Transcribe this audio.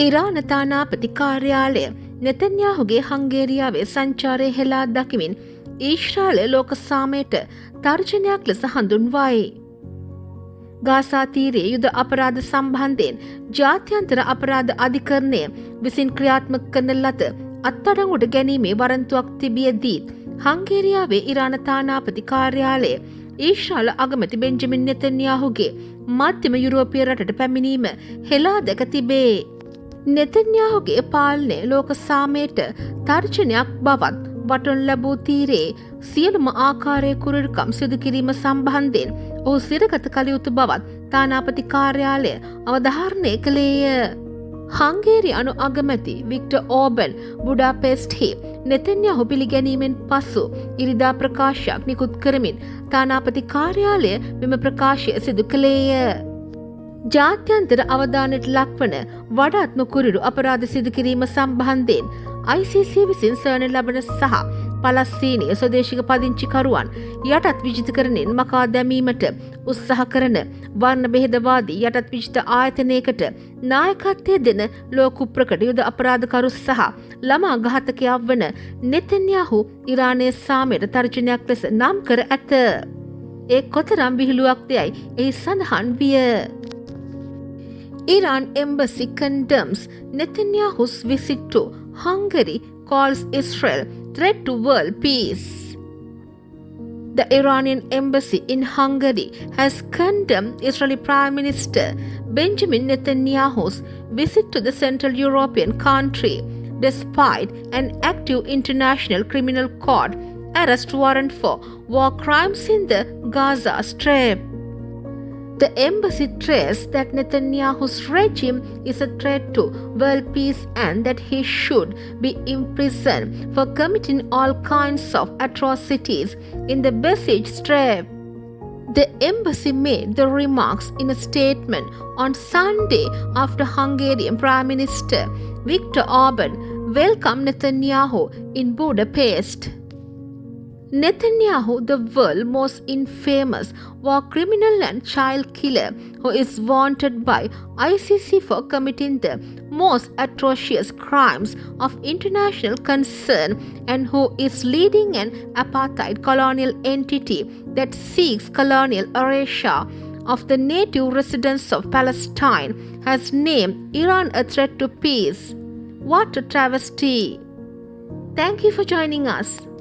ඉරාන තානාපති කාර්යාලය නෙතන්යාහුගේ හංගේරියාවේ සංචාරය හෙලා දකිමින් ඊශ්‍රායල ලෝක සාමයට තර්ජනයක් ලෙස හඳුන්වයි. ගාසා තීරයේ යුද අපරාධ සම්බන්ධයෙන් ජාත්‍යන්තර අපරාධ අධිකරණය විසින් ක්‍රියාත්මක කරන ලද අත්අඩංගුවට ගැනීමේ වරන්තුවක් තිබියදීත් හංගේරියාවේ ඉරාන තානාපති කාර්යාලය ඊශ්‍රායල අගමැති බෙන්ජමින් නෙතන්යාහුගේ මධ්‍යම යුරෝපීය රටට පැමිණීම හෙලා දැක තිබේ. නෙතන්යාහුගේ පාලනය ලෝක සාමයට තර්ජනයක් බවත් වටොන් ලැබූ තීරයේ සියලුම ආකාරයේ කුරිරුකම් සිදු කිරීම සම්බන්ධයෙන් ඔහු සිරගත කළ යුතු බවත් තානාපති කාර්යාලය අවධාරණය කළේය. හංගේරියානු අගමැති වික්ටර් ඕබන් බුඩාපෙස්ට්හි නෙතන්යාහු පිළිගැනීමෙන් පසු ඉරිදා ප්‍රකාශයක් නිකුත් කරමින් තානාපති කාර්යාලය මෙම ප්‍රකාශය සිදු කළේය. ජාත්‍යන්තර අවධානයට ලක්වන වඩාත්ම කුරිරු අපරාධ සිදු කිරීම සම්බන්ධයෙන් ICC විසින් සොයන ලබන සහ පලස්තීනීය ස්වදේශික පදිංචිකරුවන් යටත් විජිතකරණයෙන් මකා දැමීමට උත්සාහ කරන වර්ණ බෙහෙදවාදී යටත් විජිත ආයතනයකට නායකත්වය දෙන ලෝකුප්‍රකට යුද අපරාධකරු සහ ළමා ඝාතකයා වන නෙතන්යාහු ඉරානයේ සාමයට තර්ජනයක් ලෙස නම් කර ඇත. ඒ කොතරම් විහිළුවක්ද යයි එහි සඳහන් විය. Iran embassy condemns Netanyahu's visit to Hungary, calls Israel threat to world peace. The Iranian embassy in Hungary has condemned Israeli Prime Minister Benjamin Netanyahu's visit to the Central European country, despite an active International Criminal Court arrest warrant for war crimes in the Gaza Strip. The embassy stressed that Netanyahu's regime is a threat to world peace and that he should be imprisoned for committing all kinds of atrocities in the besieged Strip. The embassy made the remarks in a statement on Sunday after Hungarian Prime Minister Viktor Orban welcomed Netanyahu in Budapest. Netanyahu, the world's most infamous war criminal and child killer, who is wanted by ICC for committing the most atrocious crimes of international concern and who is leading an apartheid colonial entity that seeks colonial erasure of the native residents of Palestine, has named Iran a threat to peace. What a travesty! Thank you for joining us.